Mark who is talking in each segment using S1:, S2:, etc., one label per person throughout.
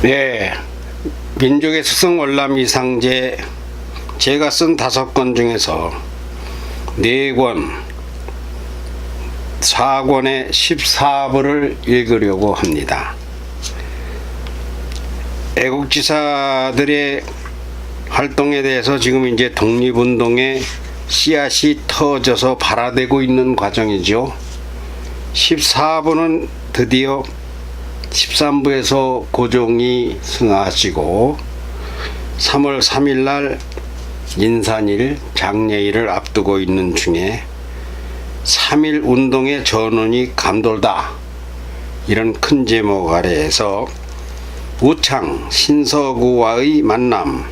S1: 네, 민족의 스승 월남 이상제 제가 쓴 5권 중에서 4권, 4권의 14부를 읽으려고 합니다. 애국지사들의 활동에 대해서 지금 이제 독립운동의 씨앗이 터져서 발화되고 있는 과정이죠. 14부는 드디어 13부에서 고종이 승하하시고 3월 3일 날 인산일, 장례일을 앞두고 있는 중에 3.1 운동의 전운이 감돌다, 이런 큰 제목 아래에서 우창, 신서구와의 만남.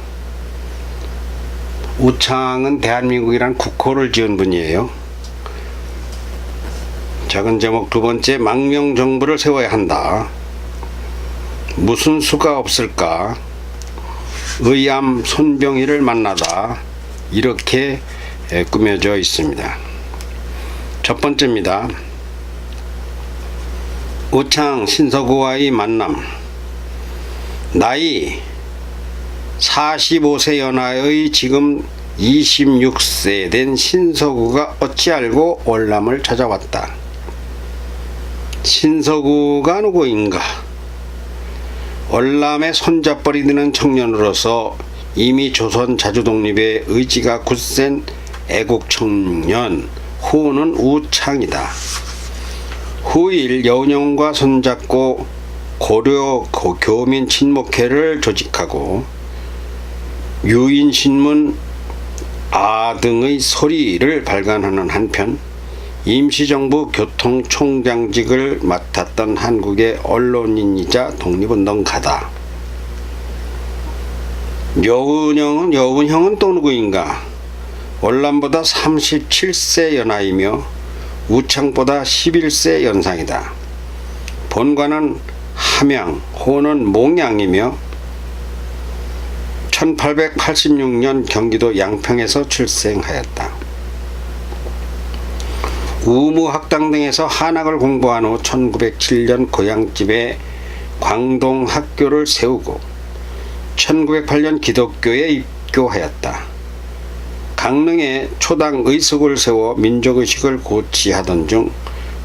S1: 우창은 대한민국이란 국호를 지은 분이에요. 작은 제목 2번째, 망명정부를 세워야 한다. 무슨 수가 없을까? 의암 손병희를 만나다. 이렇게 꾸며져 있습니다. 첫 번째입니다. 우창 신서구와의 만남. 나이 45세 연하의 지금 26세 된 신서구가 어찌 알고 월남을 찾아왔다. 신서구가 누구인가? 월남의 손잡벌이 되는 청년으로서 이미 조선 자주독립의 의지가 굳센 애국 청년, 후는 우창이다. 후일 여운형과 손잡고 고려 교민 친목회를 조직하고 유인신문 아 등의 소리를 발간하는 한편 임시정부 교통총장직을 맡았던 한국의 언론인이자 독립운동가다. 여운형은 또 누구인가? 월남보다 37세 연하이며 우창보다 11세 연상이다. 본관은 함양, 호는 몽양이며 1886년 경기도 양평에서 출생하였다. 우무학당 등에서 한학을 공부한 후 1907년 고향집에 광동학교를 세우고 1908년 기독교에 입교하였다. 강릉에 초당 의숙을 세워 민족의식을 고취하던 중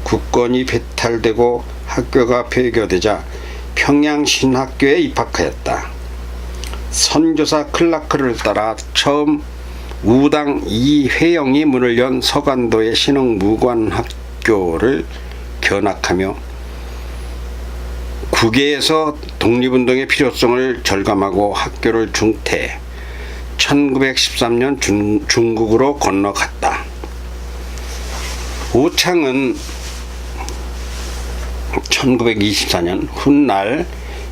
S1: 국권이 배탈되고 학교가 폐교되자 평양신학교에 입학하였다. 선교사 클라크를 따라 처음 우당 이회영이 문을 연 서간도의 신흥무관학교를 견학하며 국외에서 독립운동의 필요성을 절감하고 학교를 중퇴, 1913년 중국으로 건너갔다. 우창은 1924년 훗날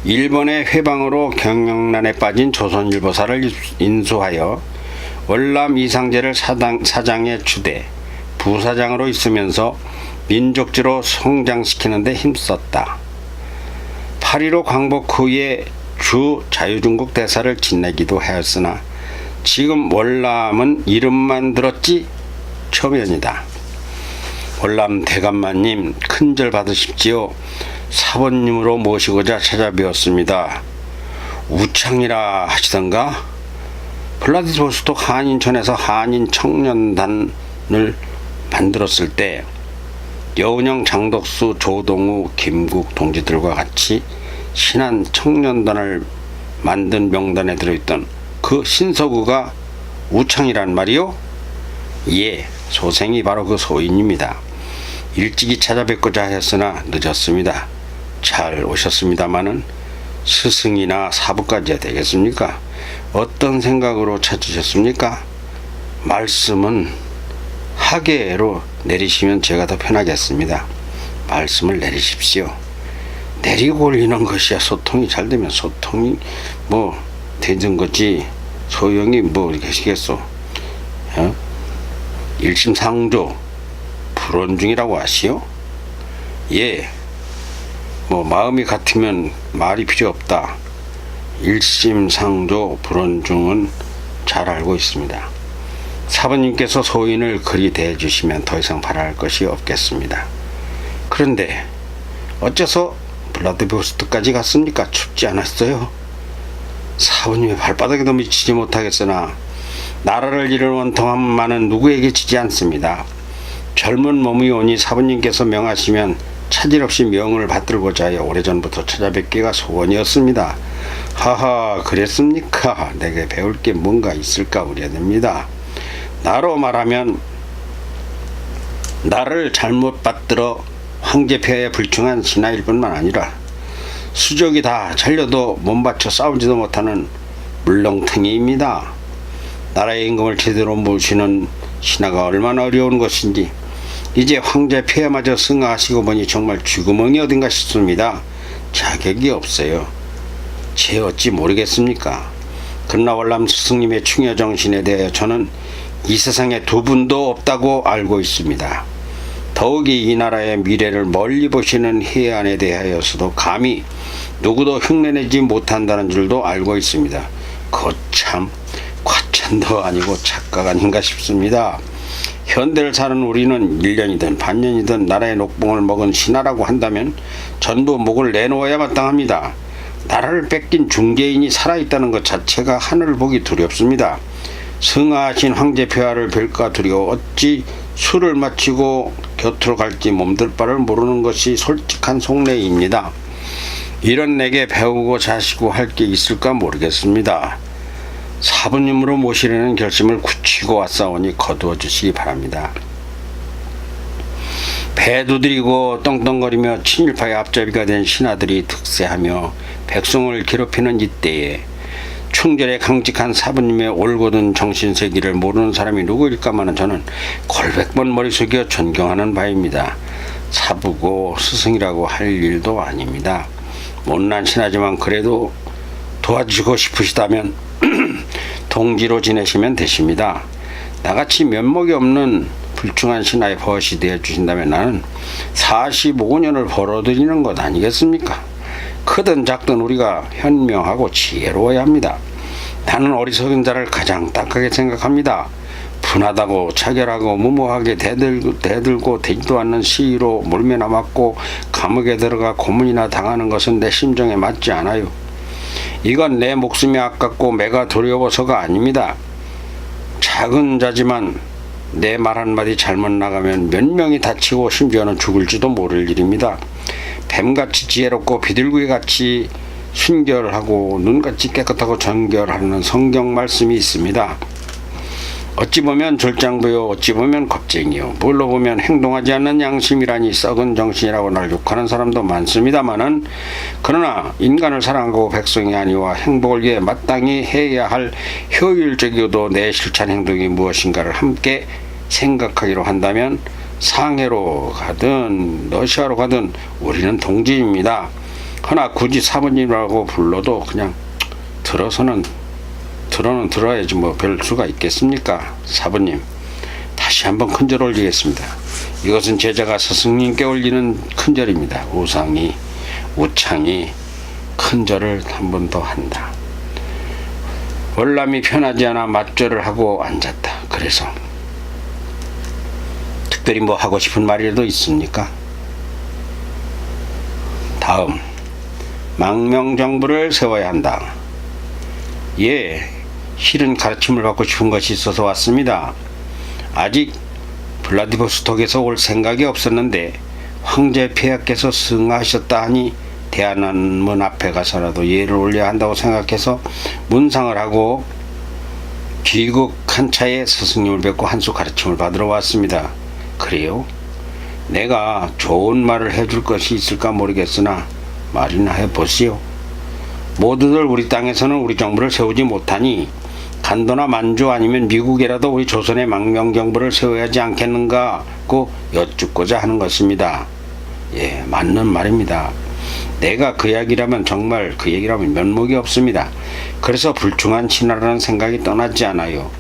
S1: 일본의 회방으로 경영난에 빠진 조선일보사를 인수하여 월남 이상제를 사장에 주되 부사장으로 있으면서 민족지로 성장시키는 데 힘썼다. 8.15 광복 후에 주 자유중국 대사를 지내기도 하였으나 지금 월남은 이름만 들었지 초면이다. 월남 대감마님 큰절 받으십시오. 사번님으로 모시고자 찾아뵈었습니다. 우창이라 하시던가? 블라디보스톡 한인촌에서 한인 청년단을 만들었을 때 여운형, 장덕수, 조동우, 김국 동지들과 같이 신한 청년단을 만든 명단에 들어있던 그 신서구가 우창이란 말이요? 예, 소생이 바로 그 소인입니다. 일찍이 찾아뵙고자 하였으나 늦었습니다. 잘 오셨습니다마는 스승이나 사부까지야 되겠습니까? 어떤 생각으로 찾으셨습니까? 말씀은 하계로 내리시면 제가 더 편하겠습니다. 말씀을 내리십시오. 내리고 올리는 것이야 소통이 잘 되면 소통이 뭐 되는 거지 소용이 뭐 계시겠소? 일심상조 불원중이라고 하시오? 예, 뭐 마음이 같으면 말이 필요 없다. 일심상조 불원중은 잘 알고 있습니다. 사부님께서 소인을 그리 대해주시면 더 이상 바랄 것이 없겠습니다. 그런데 어째서 블라디보스토크까지 갔습니까? 춥지 않았어요? 사부님의 발바닥에도 미치지 못하겠으나 나라를 잃은 원통함만은 누구에게 지지 않습니다. 젊은 몸이 오니 사부님께서 명하시면 차질 없이 명을 받들고자 하여 오래전부터 찾아뵙기가 소원이었습니다. 하하, 그랬습니까? 내게 배울 게 뭔가 있을까 우려됩니다. 나로 말하면 나를 잘못 받들어 황제폐하에 불충한 신하일 뿐만 아니라 수족이 다 잘려도 몸받쳐 싸우지도 못하는 물렁탱이입니다. 나라의 임금을 제대로 모시는 신하가 얼마나 어려운 것인지 이제 황제 폐하마저 승하하시고 보니 정말 쥐구멍이 어딘가 싶습니다. 자격이 없어요. 제 어찌 모르겠습니까? 그러나 월남 스승님의 충여 정신에 대하여 저는 이 세상에 두 분도 없다고 알고 있습니다. 더욱이 이 나라의 미래를 멀리 보시는 해안에 대하여서도 감히 누구도 흉내내지 못한다는 줄도 알고 있습니다. 거참 과찬도 아니고 착각 아닌가 싶습니다. 현대를 사는 우리는 1년이든 반년이든 나라의 녹봉을 먹은 신하라고 한다면 전부 목을 내놓아야 마땅합니다. 나라를 뺏긴 중개인이 살아있다는 것 자체가 하늘을 보기 두렵습니다. 승하하신 황제 폐하를 뵐까 두려워 어찌 술을 마치고 곁으로 갈지 몸들 바를 모르는 것이 솔직한 속내입니다. 이런 내게 배우고 자시고 할 게 있을까 모르겠습니다. 사부님으로 모시려는 결심을 굳히고 왔사오니 거두어 주시기 바랍니다. 배 두드리고 떵떵거리며 친일파의 앞잡이가 된 신하들이 득세하며 백성을 괴롭히는 이때에 충절에 강직한 사부님의 올곧은 정신세기를 모르는 사람이 누구일까마는 저는 골백번 머리 숙여 존경하는 바입니다. 사부고 스승이라고 할 일도 아닙니다. 못난 신하지만 그래도 도와주고 싶으시다면 동지로 지내시면 되십니다. 나같이 면목이 없는 불충한 신하의 벗이 되어주신다면 나는 45년을 벌어들이는 것 아니겠습니까? 크든 작든 우리가 현명하고 지혜로워야 합니다. 나는 어리석은 자를 가장 딱하게 생각합니다. 분하다고 차결하고 무모하게 대들고 되지도 않는 시위로 몰매남았고 감옥에 들어가 고문이나 당하는 것은 내 심정에 맞지 않아요. 이건 내 목숨이 아깝고 매가 두려워서가 아닙니다. 작은 자지만 내 말 한마디 잘못 나가면 몇 명이 다치고 심지어는 죽을지도 모를 일입니다. 뱀같이 지혜롭고 비둘기같이 순결하고 눈같이 깨끗하고 정결하는 성경 말씀이 있습니다. 어찌 보면 졸장부요 어찌 보면 겁쟁이요 뭘로 보면 행동하지 않는 양심이라니 썩은 정신이라고 날 욕하는 사람도 많습니다마는 그러나 인간을 사랑하고 백성이 아니와 행복을 위해 마땅히 해야 할 효율적이고도 내 실천 행동이 무엇인가를 함께 생각하기로 한다면 상해로 가든 러시아로 가든 우리는 동지입니다. 허나 굳이 사부님이라고 불러도 그냥 들어는 들어야지 뭐 별 수가 있겠습니까? 사부님 다시 한번 큰절 올리겠습니다. 이것은 제자가 스승님께 올리는 큰절입니다. 우상이 우창이 큰절을 한 번 더 한다. 월남이 편하지 않아 맞절을 하고 앉았다. 그래서 특별히 뭐 하고 싶은 말이라도 있습니까? 다음 망명정부를 세워야 한다. 예, 실은 가르침을 받고 싶은 것이 있어서 왔습니다. 아직 블라디보스톡에서 올 생각이 없었는데 황제 폐하께서 승하하셨다 하니 대한문 앞에 가서라도 예를 올려야 한다고 생각해서 문상을 하고 귀국한 차에 스승님을 뵙고 한 수 가르침을 받으러 왔습니다. 그래요? 내가 좋은 말을 해줄 것이 있을까 모르겠으나 말이나 해보시오. 모두들 우리 땅에서는 우리 정부를 세우지 못하니 간도나 만주 아니면 미국이라도 우리 조선의 망명정부를 세워야 하지 않겠는가고 여쭙고자 하는 것입니다. 예, 맞는 말입니다. 내가 그 이야기라면 정말 그 얘기라면 면목이 없습니다. 그래서 불충한 신하라는 생각이 떠나지 않아요.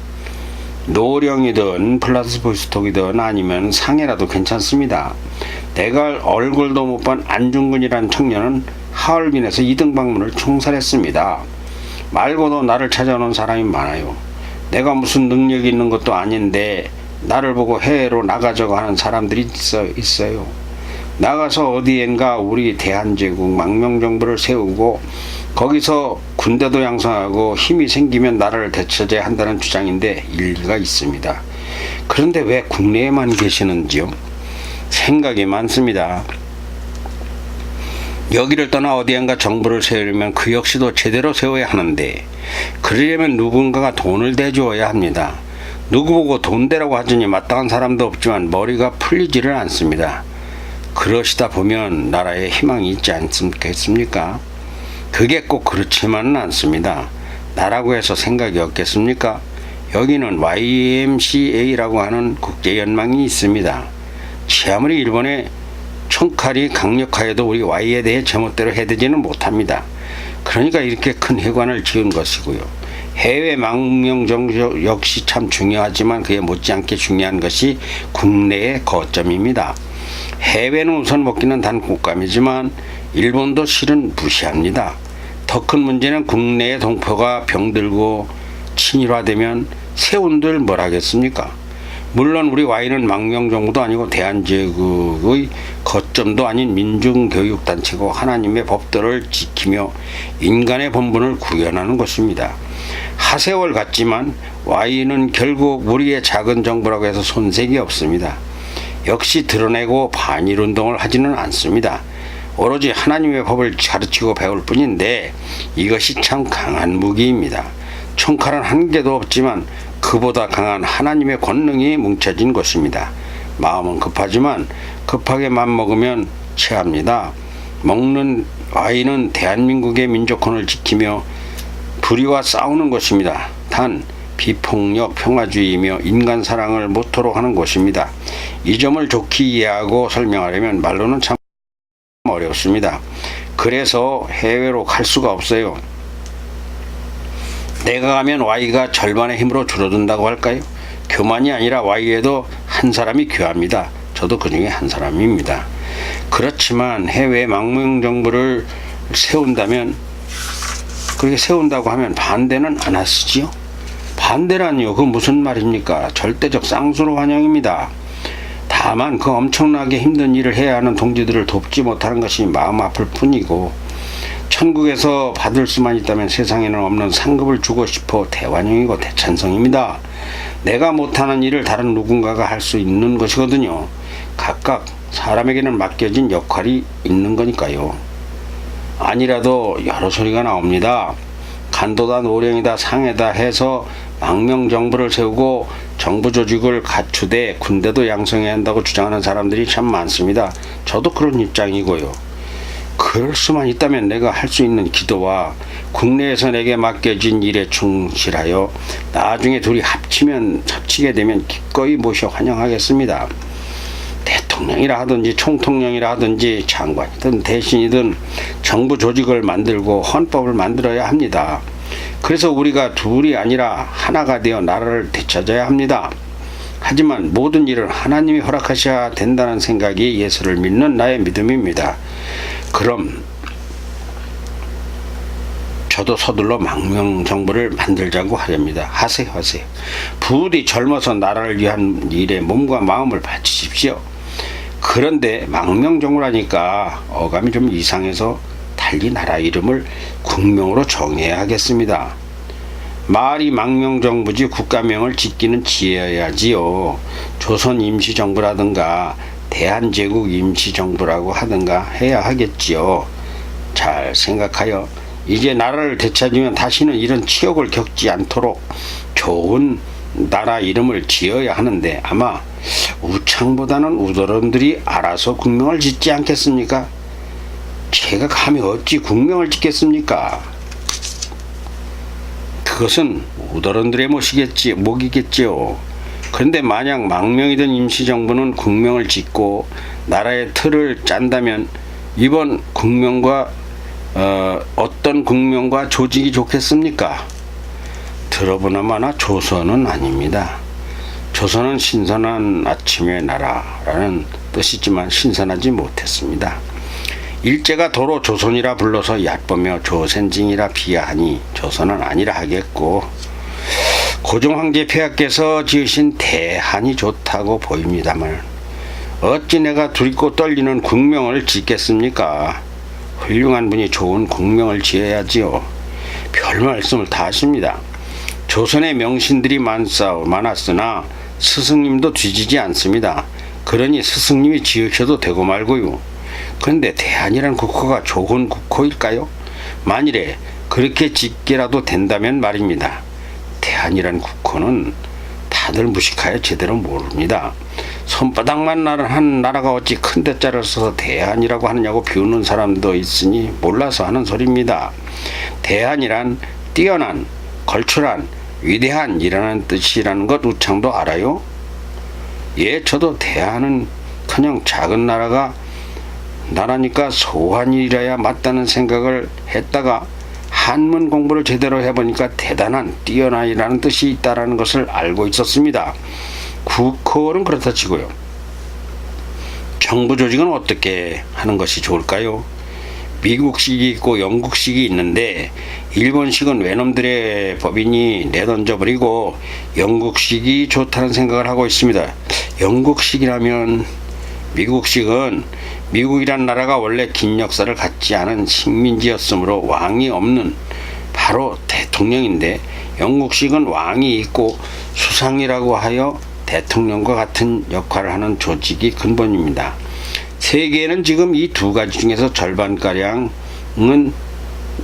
S1: 노령이든 플라디보스톡이든 아니면 상해라도 괜찮습니다. 내가 얼굴도 못 본 안중근이란 청년은 하얼빈에서 2등 방문을 총살했습니다. 말고도 나를 찾아오는 사람이 많아요. 내가 무슨 능력이 있는 것도 아닌데 나를 보고 해외로 나가자고 하는 사람들이 있어요. 나가서 어디엔가 우리 대한제국 망명정부를 세우고 거기서 군대도 양성하고 힘이 생기면 나라를 되찾아야 한다는 주장인데 일리가 있습니다. 그런데 왜 국내에만 계시는지요? 생각이 많습니다. 여기를 떠나 어디엔가 정부를 세우려면 그 역시도 제대로 세워야 하는데 그러려면 누군가가 돈을 대주어야 합니다. 누구 보고 돈 대라고 하더니 마땅한 사람도 없지만 머리가 풀리지를 않습니다. 그러시다 보면 나라에 희망이 있지 않겠습니까? 그게 꼭 그렇지만은 않습니다. 나라고 해서 생각이 없겠습니까? 여기는 YMCA라고 하는 국제연맹이 있습니다. 아무리 일본의 총칼이 강력하여도 우리 Y에 대해 제멋대로 해대지는 못합니다. 그러니까 이렇게 큰 해관을 지은 것이고요. 해외 망명정부 역시 참 중요하지만 그에 못지않게 중요한 것이 국내의 거점입니다. 해외는 우선 먹기는 단 곶감이지만 일본도 실은 무시합니다. 더 큰 문제는 국내의 동포가 병들고 친일화되면 세운들 뭘 하겠습니까? 물론 우리 Y는 망명정부도 아니고 대한제국의 거점도 아닌 민중교육단체고 하나님의 법도를 지키며 인간의 본분을 구현하는 것입니다. 하세월 같지만 Y는 결국 우리의 작은 정부라고 해서 손색이 없습니다. 역시 드러내고 반일운동을 하지는 않습니다. 오로지 하나님의 법을 가르치고 배울 뿐인데 이것이 참 강한 무기입니다. 총칼은 한 개도 없지만 그보다 강한 하나님의 권능이 뭉쳐진 것입니다. 마음은 급하지만 급하게 맘먹으면 체합니다. 먹는 Y는 대한민국의 민족권을 지키며 불의와 싸우는 것입니다. 단 비폭력 평화주의이며 인간 사랑을 모토로 하는 것입니다. 이 점을 좋게 이해하고 설명하려면 말로는 참 어렵습니다. 그래서 해외로 갈 수가 없어요. 내가 가면 Y가 절반의 힘으로 줄어든다고 할까요? 교만이 아니라 Y에도 한 사람이 귀합니다. 저도 그 중에 한 사람입니다. 그렇지만 해외 망명정부를 세운다면 그렇게 세운다고 하면 반대는 안 하시지요? 반대라니요. 그 무슨 말입니까? 절대적 쌍수로 환영입니다. 다만 그 엄청나게 힘든 일을 해야 하는 동지들을 돕지 못하는 것이 마음 아플 뿐이고 천국에서 받을 수만 있다면 세상에는 없는 상급을 주고 싶어 대환영이고 대찬성입니다. 내가 못하는 일을 다른 누군가가 할 수 있는 것이거든요. 각각 사람에게는 맡겨진 역할이 있는 거니까요. 아니라도 여러 소리가 나옵니다. 간도다 노령이다 상해다 해서 망명정부를 세우고 정부 조직을 갖추되 군대도 양성해야 한다고 주장하는 사람들이 참 많습니다. 저도 그런 입장이고요. 그럴 수만 있다면 내가 할 수 있는 기도와 국내에서 내게 맡겨진 일에 충실하여 나중에 둘이 합치게 되면 기꺼이 모셔 환영하겠습니다. 대통령이라 하든지 총통령이라 하든지 장관이든 대신이든 정부 조직을 만들고 헌법을 만들어야 합니다. 그래서 우리가 둘이 아니라 하나가 되어 나라를 되찾아야 합니다. 하지만 모든 일은 하나님이 허락하셔야 된다는 생각이 예수를 믿는 나의 믿음입니다. 그럼 저도 서둘러 망명정부를 만들자고 하렵니다. 하세요. 부디 젊어서 나라를 위한 일에 몸과 마음을 바치십시오. 그런데 망명정부라니까 어감이 좀 이상해서 달리 나라 이름을 국명으로 정해야 하겠습니다. 말이 망명정부지 국가명을 짓기는 지어야지요. 조선임시정부라든가 대한제국 임시정부라고 하든가 해야 하겠지요. 잘 생각하여 이제 나라를 되찾으면 다시는 이런 치욕을 겪지 않도록 좋은 나라 이름을 지어야 하는데 아마 우창보다는 우더런들이 알아서 국명을 짓지 않겠습니까? 제가 감히 어찌 국명을 짓겠습니까? 그것은 우더런들의 목이겠지요. 그런데 만약 망명이든 임시정부는 국명을 짓고 나라의 틀을 짠다면 이번 국명과 어떤 국명과 조직이 좋겠습니까? 들어보나마나 조선은 아닙니다. 조선은 신선한 아침의 나라라는 뜻이지만 신선하지 못했습니다. 일제가 도로 조선이라 불러서 얕보며 조선징이라 비하하니 조선은 아니라 하겠고 고종 황제 폐하께서 지으신 대한이 좋다고 보입니다만 어찌 내가 두렵고 떨리는 국명을 짓겠습니까? 훌륭한 분이 좋은 국명을 지어야지요. 별 말씀을 다 하십니다. 조선의 명신들이 많았으나 스승님도 뒤지지 않습니다. 그러니 스승님이 지으셔도 되고 말고요. 그런데 대한이란 국호가 좋은 국호일까요? 만일에 그렇게 짓기라도 된다면 말입니다. 대한이란 국호는 다들 무식하여 제대로 모릅니다. 손바닥만 한 나라가 어찌 큰 대자를 써서 대한이라고 하느냐고 비웃는 사람도 있으니 몰라서 하는 소리입니다. 대한이란 뛰어난, 걸출한, 위대한이라는 뜻이라는 것 우창도 알아요? 예, 저도 대한은 그냥 작은 나라니까 소환이라야 맞다는 생각을 했다가 한문 공부를 제대로 해보니까 대단한, 뛰어난이라는 뜻이 있다는 것을 알고 있었습니다. 국호는 그렇다 치고요. 정부 조직은 어떻게 하는 것이 좋을까요? 미국식이 있고 영국식이 있는데 일본식은 외놈들의 법이니 내던져버리고 영국식이 좋다는 생각을 하고 있습니다. 영국식이라면 미국식은 미국이란 나라가 원래 긴 역사를 갖지 않은 식민지였으므로 왕이 없는 바로 대통령인데 영국식은 왕이 있고 수상이라고 하여 대통령과 같은 역할을 하는 조직이 근본입니다. 세계에는 지금 이 두 가지 중에서 절반가량은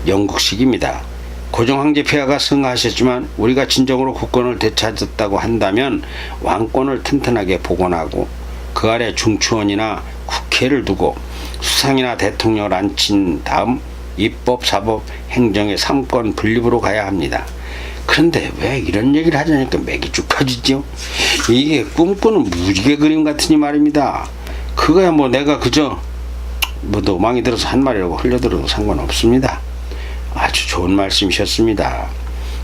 S1: 영국식입니다. 고종 황제 폐하가 승하하셨지만 우리가 진정으로 국권을 되찾았다고 한다면 왕권을 튼튼하게 복원하고 그 아래 중추원이나 국회를 두고 수상이나 대통령을 앉힌 다음 입법, 사법, 행정의 3권 분립으로 가야 합니다. 그런데 왜 이런 얘기를 하자니까 맥이 쭉 펴지죠? 이게 꿈꾸는 무지개 그림 같으니 말입니다. 그거야 뭐 내가 그저 노망이 들어서 한 말이라고 흘려들어도 상관없습니다. 아주 좋은 말씀이셨습니다.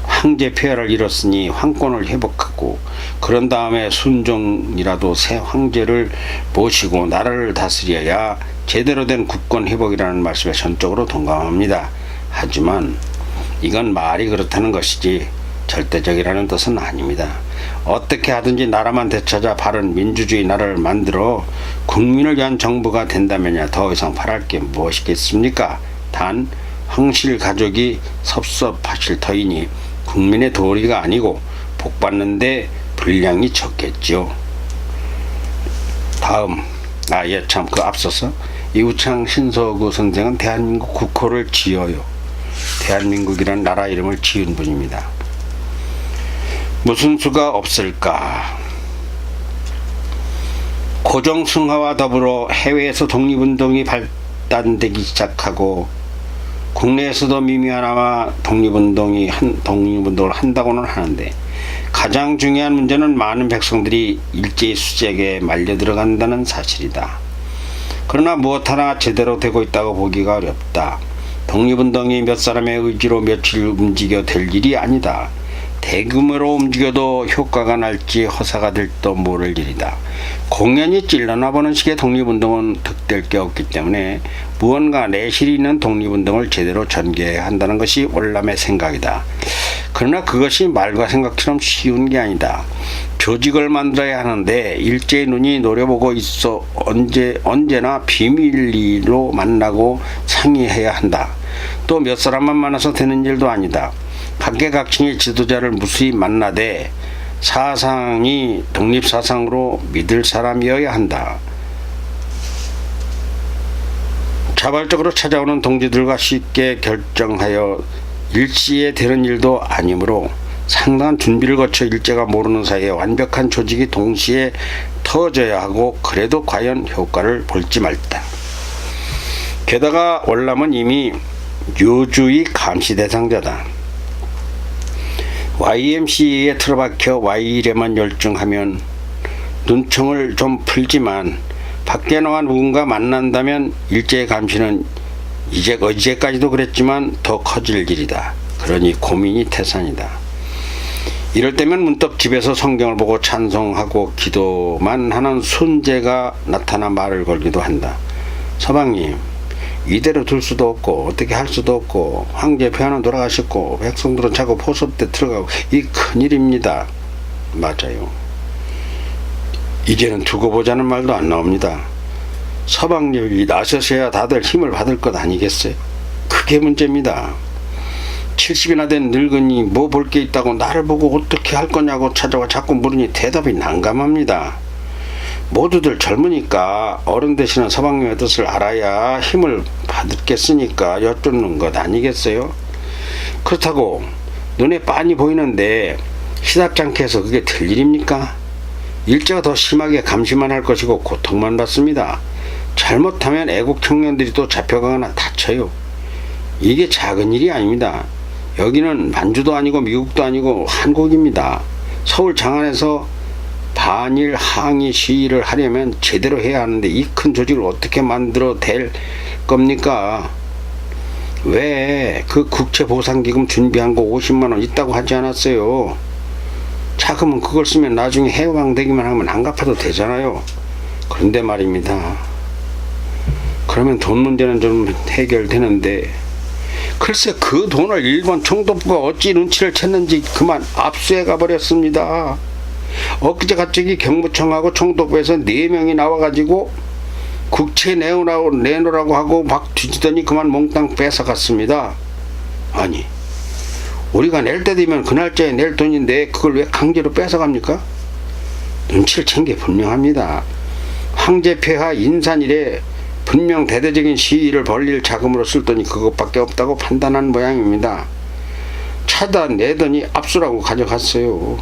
S1: 황제 폐하를 잃었으니 황권을 회복하고 그런 다음에 순종이라도 새 황제를 모시고 나라를 다스려야 제대로 된 국권 회복이라는 말씀에 전적으로 동감합니다. 하지만 이건 말이 그렇다는 것이지 절대적이라는 뜻은 아닙니다. 어떻게 하든지 나라만 되찾아 바른 민주주의 나라를 만들어 국민을 위한 정부가 된다면야 더 이상 바랄 게 무엇이겠습니까? 단 황실 가족이 섭섭하실 터이니 국민의 도리가 아니고 복받는데 분량이 적겠죠. 다음 참 그 앞서서 이우창 신서구 선생은 대한민국 국호를 지어요. 대한민국이란 나라 이름을 지은 분입니다. 무슨 수가 없을까? 고종 승하와 더불어 해외에서 독립운동이 발단되기 시작하고 국내에서도 미미하나마 독립운동을 한다고는 하는데 가장 중요한 문제는 많은 백성들이 일제의 수재에 말려 들어간다는 사실이다. 그러나 무엇 하나 제대로 되고 있다고 보기가 어렵다. 독립운동이 몇 사람의 의지로 며칠 움직여 될 일이 아니다. 대규모로 움직여도 효과가 날지 허사가 될지도 모를 일이다. 공연히 찔러나보는 식의 독립운동은 득될 게 없기 때문에 무언가 내실이 있는 독립운동을 제대로 전개해야 한다는 것이 월남의 생각이다. 그러나 그것이 말과 생각처럼 쉬운 게 아니다. 조직을 만들어야 하는데 일제의 눈이 노려보고 있어 언제나 비밀리로 만나고 상의해야 한다. 또 몇 사람만 만나서 되는 일도 아니다. 각계각층의 지도자를 무수히 만나되 사상이 독립사상으로 믿을 사람이어야 한다. 자발적으로 찾아오는 동지들과 쉽게 결정하여 일시에 되는 일도 아니므로 상당한 준비를 거쳐 일제가 모르는 사이에 완벽한 조직이 동시에 터져야 하고 그래도 과연 효과를 볼지 말다. 게다가 월남은 이미 요주의 감시 대상자다. YMCA에 틀어박혀 Y일에만 열중하면 눈총을 좀 풀지만 밖에 나와 누군가 만난다면 일제의 감시는 어제까지도 그랬지만 더 커질 일이다. 그러니 고민이 태산이다. 이럴 때면 문득 집에서 성경을 보고 찬송하고 기도만 하는 순재가 나타나 말을 걸기도 한다. 서방님, 이대로 둘 수도 없고 어떻게 할 수도 없고 황제 폐하는 돌아가셨고 백성들은 자꾸 포섭대 들어가고 이 큰일입니다. 맞아요. 이제는 두고 보자는 말도 안 나옵니다. 서방님이 나서셔야 다들 힘을 받을 것 아니겠어요? 그게 문제입니다. 70이나 된 늙은이 뭐 볼 게 있다고 나를 보고 어떻게 할 거냐고 찾아와 자꾸 물으니 대답이 난감합니다. 모두들 젊으니까 어른 되시는 서방님의 뜻을 알아야 힘을 받겠으니까 여쭙는 것 아니겠어요? 그렇다고 눈에 빤히 보이는데 시답지 않게 해서 그게 될 일입니까? 일제가 더 심하게 감시만 할 것이고 고통만 받습니다. 잘못하면 애국 청년들이 또 잡혀가거나 다쳐요. 이게 작은 일이 아닙니다. 여기는 만주도 아니고 미국도 아니고 한국입니다. 서울 장안에서 반일 항의 시위를 하려면 제대로 해야 하는데 이 큰 조직을 어떻게 만들어 댈 겁니까? 왜 그 국채보상기금 준비한 거 50만원 있다고 하지 않았어요? 자금은 그걸 쓰면 나중에 해방되기만 하면 안 갚아도 되잖아요. 그런데 말입니다. 그러면 돈 문제는 좀 해결되는데 글쎄 그 돈을 일본 총독부가 어찌 눈치를 챘는지 그만 압수해 가버렸습니다. 엊그제 갑자기 경무청하고 총독부에서 4명이 나와가지고 국채 내놓으라고 하고 막 뒤지더니 그만 몽땅 뺏어갔습니다. 아니 우리가 낼 때 되면 그 날짜에 낼 돈인데 그걸 왜 강제로 뺏어갑니까? 눈치를 챈 게 분명합니다. 황제폐하 인산일에 분명 대대적인 시위를 벌릴 자금으로 쓸 돈이 그것밖에 없다고 판단한 모양입니다. 찾아내더니 압수라고 가져갔어요.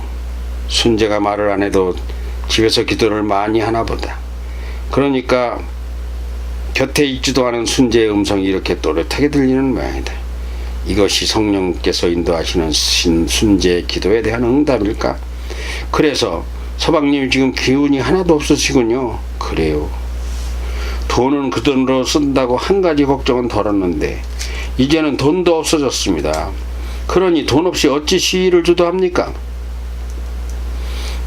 S1: 순재가 말을 안 해도 집에서 기도를 많이 하나 보다. 그러니까 곁에 있지도 않은 순재의 음성이 이렇게 또렷하게 들리는 모양이다. 이것이 성령께서 인도하시는 순재의 기도에 대한 응답일까? 그래서 서방님 지금 기운이 하나도 없으시군요. 그래요. 돈은 그 돈으로 쓴다고 한 가지 걱정은 덜었는데 이제는 돈도 없어졌습니다. 그러니 돈 없이 어찌 시위를 주도합니까?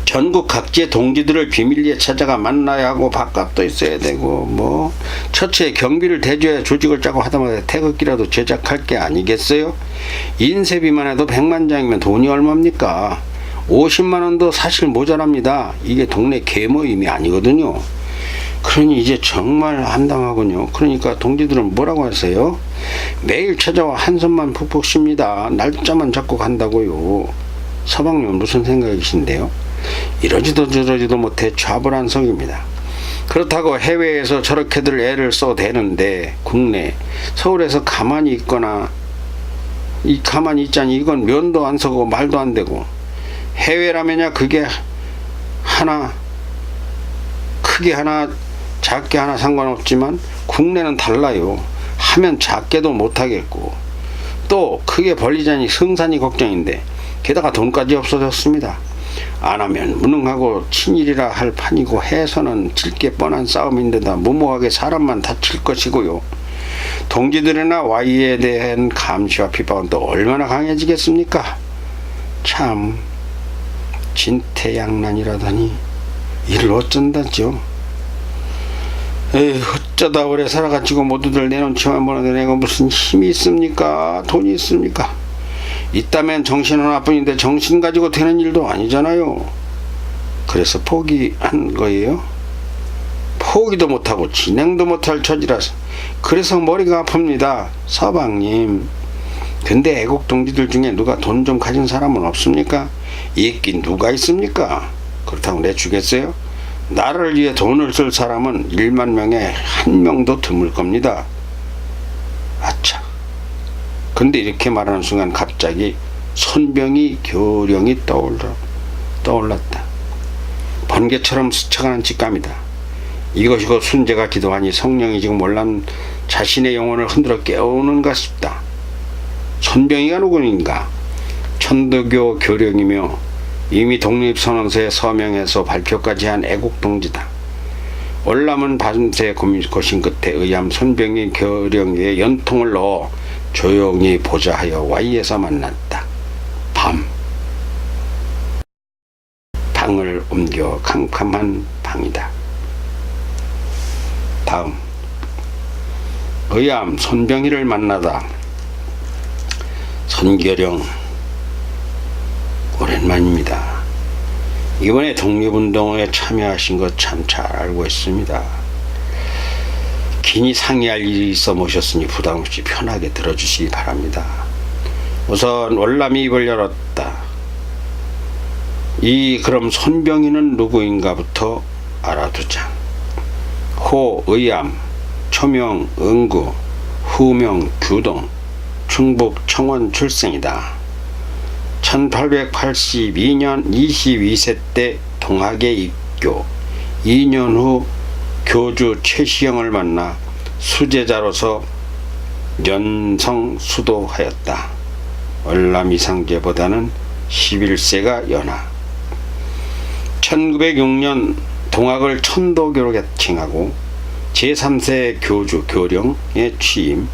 S1: 전국 각지의 동지들을 비밀리에 찾아가 만나야 하고 밥값도 있어야 되고 뭐 처치에 경비를 대줘야 조직을 짜고 하다마다 태극기라도 제작할 게 아니겠어요? 인쇄비만 해도 100만 장이면 돈이 얼마입니까? 50만 원도 사실 모자랍니다. 이게 동네 개모임이 아니거든요. 그러니 이제 정말 한당하군요. 그러니까 동지들은 뭐라고 하세요? 매일 찾아와 한숨만 푹푹 쉽니다. 날짜만 잡고 간다고요. 서방님은 무슨 생각이신데요? 이러지도 저러지도 못해 좌불안석입니다. 그렇다고 해외에서 저렇게들 애를 써대는데 국내 서울에서 가만히 있거나 가만히 있자니 이건 면도 안 서고 말도 안 되고 해외라면야 그게 하나 크게 하나 작게 하나 상관없지만 국내는 달라요. 하면 작게도 못하겠고 또 크게 벌리자니 승산이 걱정인데 게다가 돈까지 없어졌습니다. 안 하면 무능하고 친일이라 할 판이고 해서는 질 게 뻔한 싸움인데다 무모하게 사람만 다칠 것이고요. 동지들이나 Y에 대한 감시와 비판은 또 얼마나 강해지겠습니까? 참 진퇴양난이라더니 이를 어쩐다죠. 에이, 어쩌다 오래 살아가지고 모두들 내놓지만 보는데 내가 무슨 힘이 있습니까? 돈이 있습니까? 있다면 정신 하나뿐인데 정신 가지고 되는 일도 아니잖아요. 그래서 포기한 거예요? 포기도 못하고 진행도 못할 처지라서 그래서 머리가 아픕니다. 서방님. 근데 애국 동지들 중에 누가 돈 좀 가진 사람은 없습니까? 있긴 누가 있습니까? 그렇다고 내주겠어요? 나라를 위해 돈을 쓸 사람은 1만 명에 1명도 드물 겁니다. 아차. 근데 이렇게 말하는 순간 갑자기 손병이 교령이 떠올랐다. 번개처럼 스쳐가는 직감이다. 이것이 곧 순재가 기도하니 성령이 지금 올란 자신의 영혼을 흔들어 깨우는가 싶다. 손병이가 누구인가? 천도교 교령이며 이미 독립선언서에 서명해서 발표까지 한 애국동지다. 월남은 밤새 고심 끝에 의함 손병이 교령위에 연통을 넣어 조용히 보자 하여 Y에서 만났다. 방을 옮겨 캄캄한 방이다. 다음 의암 손병희를 만나다. 선교령 오랜만입니다. 이번에 독립운동에 참여하신 것 참 잘 알고 있습니다. 긴히 상의할 일이 있어 모셨으니 부담없이 편하게 들어주시기 바랍니다. 우선 월남이 입을 열었다. 그럼 손병희는 누구인가부터 알아두자. 호 의암, 초명 응구, 후명 규동, 충북 청원 출생이다. 1882년 22세 때 동학에 입교, 2년 후 교주 최시영을 만나 수제자로서 연성 수도하였다. 월남 이상제보다는 11세가 연하. 1906년 동학을 천도교로 개칭하고 제3세 교주 교령에 취임,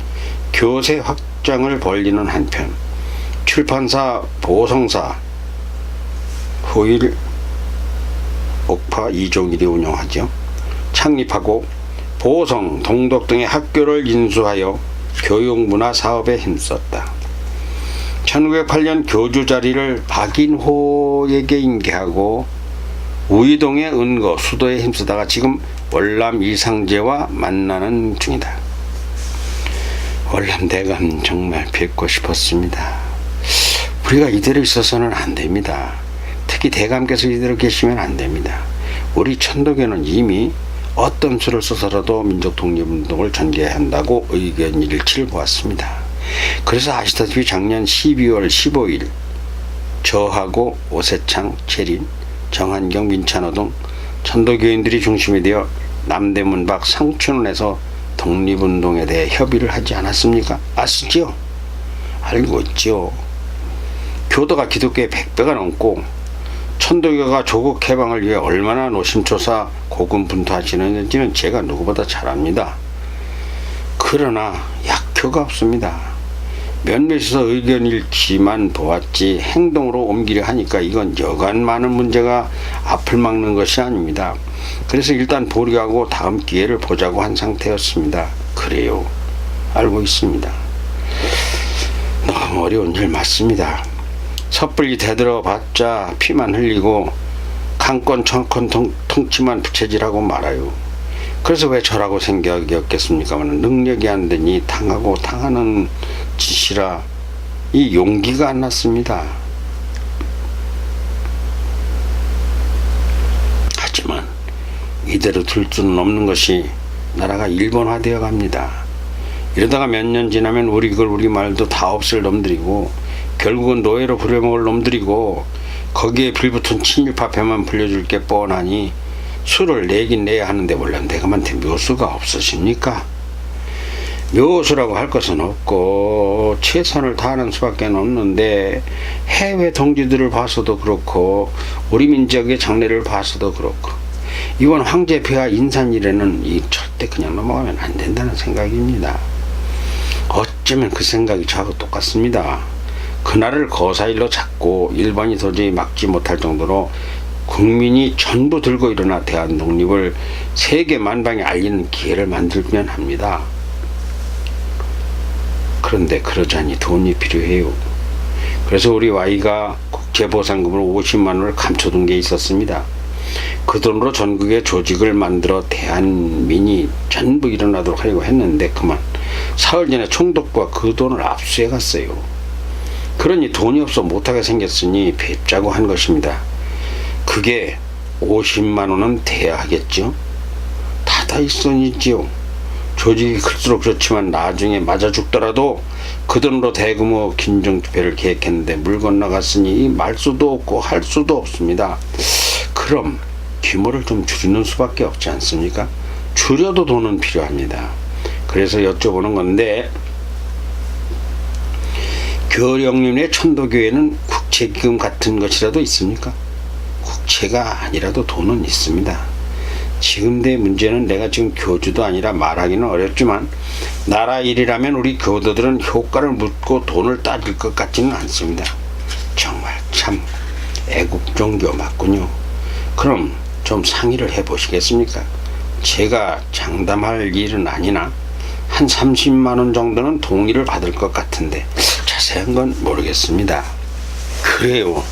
S1: 교세 확장을 벌리는 한편 출판사 보성사 후일 옥파 이종일이 운영하죠. 창립하고 보성, 동덕 등의 학교를 인수하여 교육문화 사업에 힘썼다. 1908년 교주 자리를 박인호에게 인계하고 우이동의 은거, 수도에 힘쓰다가 지금 월남 이상제와 만나는 중이다. 월남 대감 정말 뵙고 싶었습니다. 우리가 이대로 있어서는 안 됩니다. 특히 대감께서 이대로 계시면 안 됩니다. 우리 천도교는 이미 어떤 수를 써서라도 민족 독립운동을 전개해야 한다고 의견 일치를 보았습니다. 그래서 아시다시피 작년 12월 15일 저하고 오세창, 채린, 정한경, 민찬호 등 천도교인들이 중심이 되어 남대문 밖 상춘원에서 독립운동에 대해 협의를 하지 않았습니까? 아시죠? 알고 있죠. 교도가 기독교의 100배가 넘고 천도교가 조국 해방을 위해 얼마나 노심초사 고군분투하시는지는 제가 누구보다 잘 압니다. 그러나 약효가 없습니다. 몇몇에서 의견 일치만 보았지 행동으로 옮기려 하니까 이건 여간 많은 문제가 앞을 막는 것이 아닙니다. 그래서 일단 보류하고 다음 기회를 보자고 한 상태였습니다. 그래요. 알고 있습니다. 너무 어려운 일 맞습니다. 섣불리 대들어봤자 피만 흘리고 강권 청권 통치만 부채질하고 말아요. 그래서 왜 저라고 생각이었겠습니까만 능력이 안 되니 당하고 당하는 짓이라 이 용기가 안 났습니다. 하지만 이대로 둘 수는 없는 것이 나라가 일본화되어 갑니다. 이러다가 몇 년 지나면 우리 말도 다 없을 놈들이고 결국은 노예로 부려먹을 놈들이고 거기에 빌붙은 친일파패만 불려줄 게 뻔하니 수를 내긴 내야 하는데 원래 대감한테 묘수가 없으십니까? 묘수라고 할 것은 없고 최선을 다하는 수밖에 없는데 해외 동지들을 봐서도 그렇고 우리 민족의 장래를 봐서도 그렇고 이번 황제폐하 인산일에는 절대 그냥 넘어가면 안 된다는 생각입니다. 어쩌면 그 생각이 저하고 똑같습니다. 그날을 거사일로 잡고 일본이 도저히 막지 못할 정도로 국민이 전부 들고 일어나 대한 독립을 세계 만방에 알리는 기회를 만들면 합니다. 그런데 그러자니 돈이 필요해요. 그래서 우리 Y가 국제보상금으로 50만 원을 감춰둔 게 있었습니다. 그 돈으로 전국에 조직을 만들어 대한민이 전부 일어나도록 하려고 했는데 그만 사흘 전에 총독부가 그 돈을 압수해 갔어요. 그러니 돈이 없어 못하게 생겼으니 뵙자고 한 것입니다. 그게 50만 원은 돼야 하겠죠? 다다익선이지요. 조직이 클수록 그렇지만 나중에 맞아 죽더라도 그 돈으로 대규모 긴정집회를 계획했는데 물 건너갔으니 말 수도 없고 할 수도 없습니다. 그럼 규모를 좀 줄이는 수밖에 없지 않습니까? 줄여도 돈은 필요합니다. 그래서 여쭤보는 건데 교령님의 천도교회는 국채기금 같은 것이라도 있습니까? 국채가 아니라도 돈은 있습니다. 지금 내 문제는 내가 지금 교주도 아니라 말하기는 어렵지만 나라 일이라면 우리 교도들은 효과를 묻고 돈을 따질 것 같지는 않습니다. 정말 참 애국종교 맞군요. 그럼 좀 상의를 해보시겠습니까? 제가 장담할 일은 아니나 한 30만 원 정도는 동의를 받을 것 같은데 자세한 건 모르겠습니다. 그래요.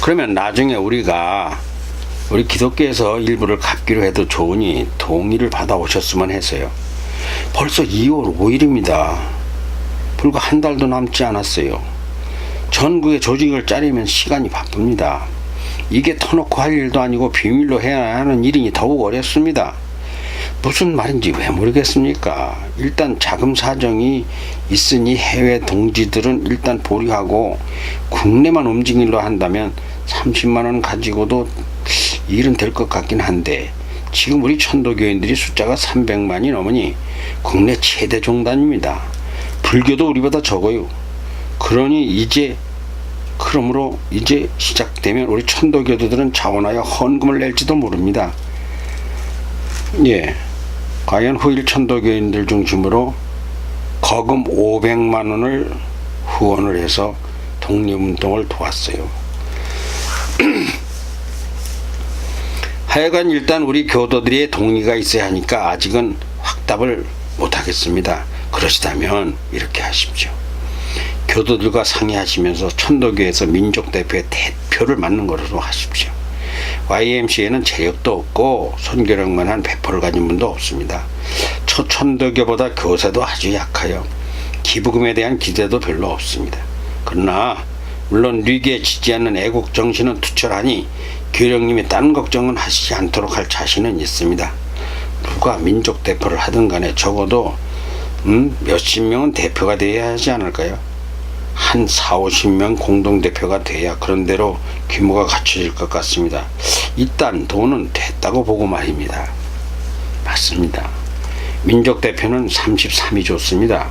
S1: 그러면 나중에 우리 기독교에서 일부를 갚기로 해도 좋으니 동의를 받아오셨으면 해서요. 벌써 2월 5일입니다. 불과 한 달도 남지 않았어요. 전국의 조직을 짜려면 시간이 바쁩니다. 이게 터놓고 할 일도 아니고 비밀로 해야 하는 일이니 더욱 어렵습니다. 무슨 말인지 왜 모르겠습니까? 일단 자금 사정이 있으니 해외 동지들은 일단 보류하고 국내만 움직이려 한다면 30만 원 가지고도 일은 될 것 같긴 한데 지금 우리 천도교인들이 숫자가 300만이 넘으니 국내 최대 종단입니다. 불교도 우리보다 적어요. 그러므로 이제 시작되면 우리 천도교도들은 자원하여 헌금을 낼지도 모릅니다. 예, 과연 후일 천도교인들 중심으로 거금 500만 원을 후원을 해서 독립운동을 도왔어요. 하여간 일단 우리 교도들의 동의가 있어야 하니까 아직은 확답을 못하겠습니다. 그러시다면 이렇게 하십시오. 교도들과 상의하시면서 천도교에서 민족대표의 대표를 맡는 것으로 하십시오. YMCA는 재력도 없고 선교력만 한 배포를 가진 분도 없습니다. 천도교보다 교세도 아주 약하여 기부금에 대한 기대도 별로 없습니다. 그러나 물론 리기에 지지 않는 애국정신은 투철하니 교령님이 딴 걱정은 하시지 않도록 할 자신은 있습니다. 누가 민족대표를 하든 간에 적어도 몇십 명은 대표가 되어야 하지 않을까요? 한 40-50명 공동대표가 돼야 그런대로 규모가 갖춰질 것 같습니다. 일단 돈은 됐다고 보고 말입니다. 맞습니다. 민족대표는 33이 좋습니다.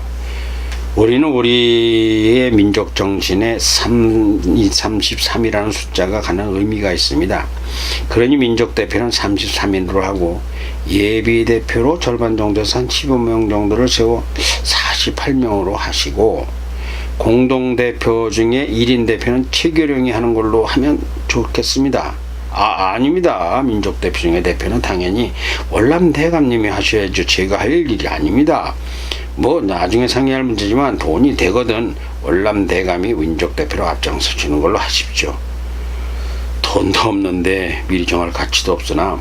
S1: 우리는 우리의 민족정신에 33이라는 숫자가 가는 의미가 있습니다. 그러니 민족대표는 33인으로 하고 예비대표로 절반 정도에서 한 15명 정도를 세워 48명으로 하시고 공동대표 중에 1인 대표는 최교령이 하는 걸로 하면 좋겠습니다. 아닙니다. 민족대표 중에 대표는 당연히 월남대감님이 하셔야죠. 제가 할 일이 아닙니다. 뭐 나중에 상의할 문제지만 돈이 되거든 월남대감이 민족대표로 앞장서 주는 걸로 하십시오. 돈도 없는데 미리 정할 가치도 없으나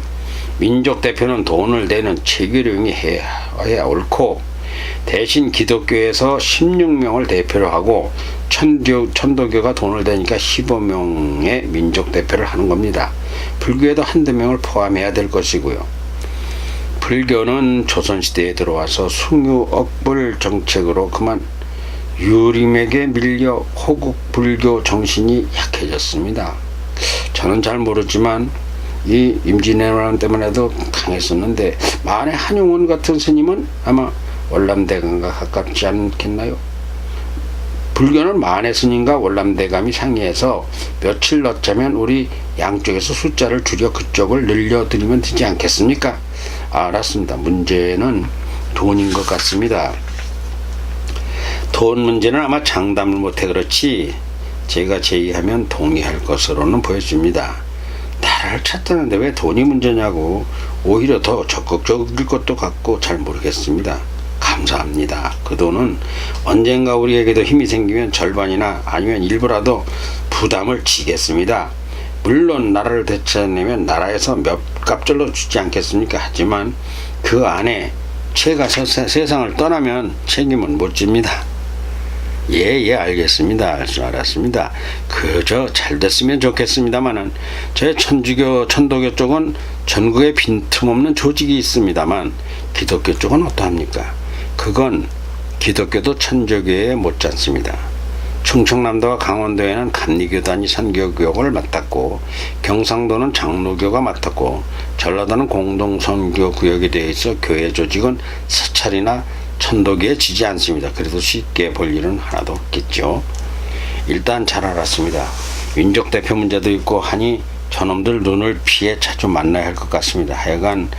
S1: 민족대표는 돈을 내는 최교령이 해야 옳고 대신 기독교에서 16명을 대표로 하고 천도교가 돈을 대니까 15명의 민족대표를 하는 겁니다. 불교에도 한두 명을 포함해야 될 것이고요. 불교는 조선시대에 들어와서 숭유억불 정책으로 그만 유림에게 밀려 호국 불교 정신이 약해졌습니다. 저는 잘 모르지만 이 임진왜란 때문에도 강했었는데 만에 한용운 같은 스님은 아마 월남대감과 가깝지 않겠나요? 불교는 만해 스님과 월남대감이 상의해서 며칠 넣자면 우리 양쪽에서 숫자를 줄여 그쪽을 늘려드리면 되지 않겠습니까? 알았습니다. 문제는 돈인 것 같습니다. 돈 문제는 아마 장담을 못해 그렇지 제가 제의하면 동의할 것으로는 보여집니다. 나라를 찾다는데 왜 돈이 문제냐고 오히려 더 적극적일 것도 같고 잘 모르겠습니다. 감사합니다. 그 돈은 언젠가 우리에게도 힘이 생기면 절반이나 아니면 일부라도 부담을 지겠습니다. 물론 나라를 되찾아내면 나라에서 몇 갑절로 주지 않겠습니까? 하지만 그 안에 제가 세상을 떠나면 책임은 못 집니다. 예, 알겠습니다. 알았습니다. 그저 잘 됐으면 좋겠습니다만은 제 천도교 쪽은 전국에 빈틈없는 조직이 있습니다만 기독교 쪽은 어떠합니까? 그건 기독교도 천주교에 못지않습니다. 충청남도와 강원도에는 감리교단이 선교교역을 맡았고 경상도는 장로교가 맡았고 전라도는 공동선교 구역에 대해 있어 교회 조직은 사찰이나 천도교에 지지 않습니다. 그래도 쉽게 볼 일은 하나도 없겠죠. 일단 잘 알았습니다. 민족대표 문제도 있고 하니 저놈들 눈을 피해 자주 만나야 할 것 같습니다. 하여간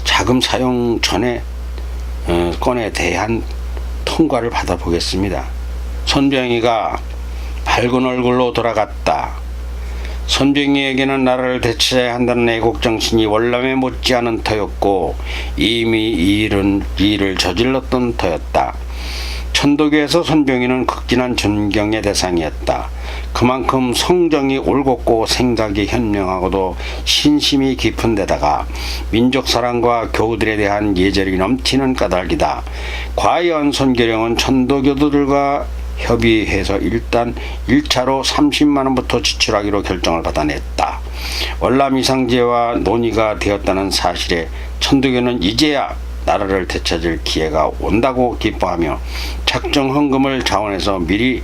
S1: 자금 사용 전에 건에 대한 통과를 받아보겠습니다. 선병이가 밝은 얼굴로 돌아갔다. 선병이에게는 나라를 되찾아야 한다는 애국정신이 월남에 못지않은 터였고 이미 일을 저질렀던 터였다. 천도교에서 손병희는 극진한 존경의 대상이었다. 그만큼 성정이 올곧고 생각이 현명하고도 신심이 깊은 데다가 민족사랑과 교우들에 대한 예절이 넘치는 까닭이다. 과연 손계령은 천도교도들과 협의해서 일단 1차로 30만원부터 지출하기로 결정을 받아냈다. 월남이상제와 논의가 되었다는 사실에 천도교는 이제야 나라를 되찾을 기회가 온다고 기뻐하며 작정 헌금을 자원해서 미리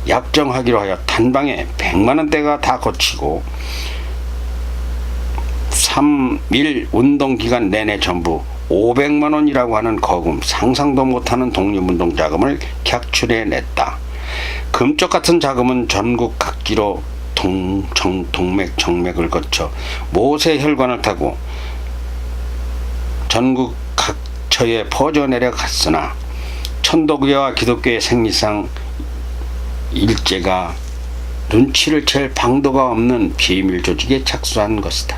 S1: 약정하기로 하여 단방에 100만원대가 다 거치고 3일 운동기간 내내 전부 500만원이라고 하는 거금, 상상도 못하는 독립운동 자금을 객출해냈다. 금쪽 같은 자금은 전국 각지로 동맥, 정맥을 거쳐 모세 혈관을 타고 전국 각처에 퍼져내려갔으나 천도교와 기독교의 생리상 일제가 눈치를 챌 방도가 없는 비밀 조직에 착수한 것이다.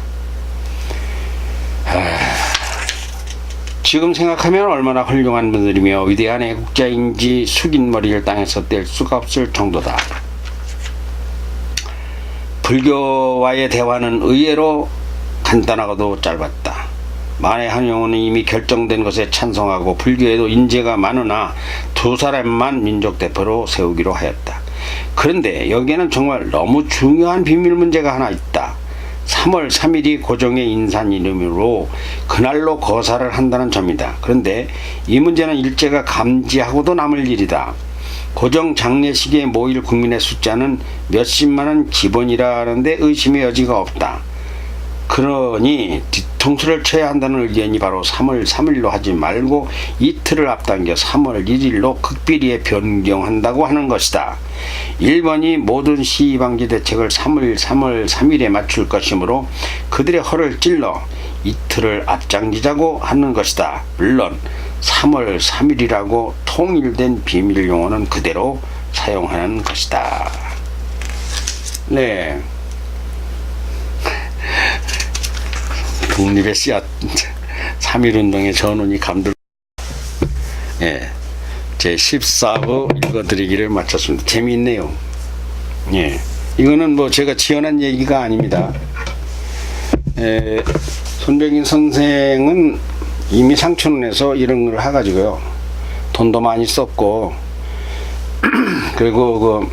S1: 지금 생각하면 얼마나 훌륭한 분들이며 위대한 애국자인지 숙인 머리를 땅에서 뗄 수가 없을 정도다. 불교와의 대화는 의외로 간단하고도 짧았다. 만해 한용운은 이미 결정된 것에 찬성하고 불교에도 인재가 많으나 두 사람만 민족 대표로 세우기로 하였다. 그런데 여기에는 정말 너무 중요한 비밀 문제가 하나 있다. 3월 3일이 고종의 인산 이름으로 그날로 거사를 한다는 점이다. 그런데 이 문제는 일제가 감지하고도 남을 일이다. 고종 장례식에 모일 국민의 숫자는 몇십만은 기본이라는데 의심의 여지가 없다. 그러니 뒤통수를 쳐야 한다는 의견이 바로 3월 3일로 하지 말고 이틀을 앞당겨 3월 1일로 극비리에 변경한다고 하는 것이다. 1번이 모든 시위방지 대책을 3월 3일에 맞출 것이므로 그들의 허를 찔러 이틀을 앞당기자고 하는 것이다. 물론 3월 3일이라고 통일된 비밀 용어는 그대로 사용하는 것이다. 네. 독립의 씨앗 3.1운동의 전운이 감돌. 예, 제 14부 읽어드리기를 마쳤습니다. 재미있네요. 예, 이거는 뭐 제가 지어낸 얘기가 아닙니다. 손병희 선생은 이미 상춘에서 이런 걸 해가지고요, 돈도 많이 썼고 그리고 그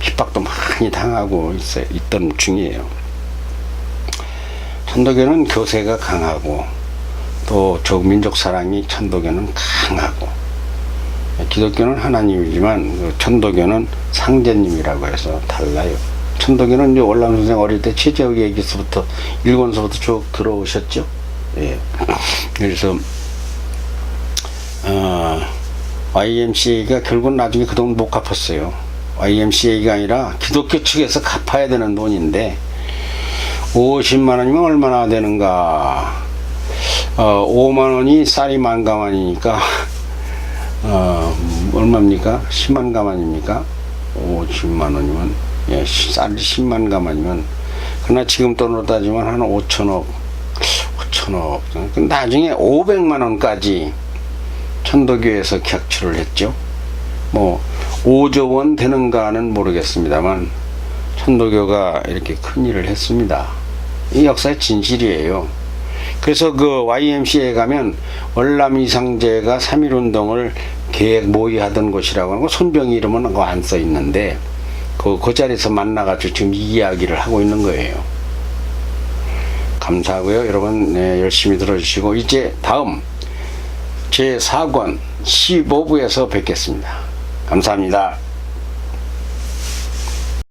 S1: 핍박도 많이 당하고 있던 중이에요. 천도교는 교세가 강하고 또 조민족 사랑이 천도교는 강하고, 기독교는 하나님이지만 천도교는 상제님이라고 해서 달라요. 천도교는 이제 월남 선생 어릴 때 최재욱 얘기서부터 일권서부터 쭉 들어오셨죠. 예. 그래서 YMCA가 결국은 나중에 그동안 못 갚았어요. YMCA가 아니라 기독교 측에서 갚아야 되는 돈인데 50만원이면 얼마나 되는가. 5만원이 쌀이 10,000가만이니까 얼마입니까? 100,000가만입니까? 50만원이면, 예, 쌀이 100,000가만이면, 그러나 지금 돈으로 따지면 한 5천억 나중에 500만원까지 천도교에서 객출을 했죠. 뭐 5조 원 되는가는 모르겠습니다만 천도교가 이렇게 큰 일을 했습니다. 이 역사의 진실이에요. 그래서 그 YMCA에 가면 월남 이상제가 3.1운동을 계획 모의하던 곳이라고 하는 거, 손병희 이름은 그거 안 써 있는데 그 자리에서 만나가지고 지금 이 이야기를 하고 있는 거예요. 감사하고요. 여러분, 네, 열심히 들어주시고 이제 다음 제4권 15부에서 뵙겠습니다. 감사합니다.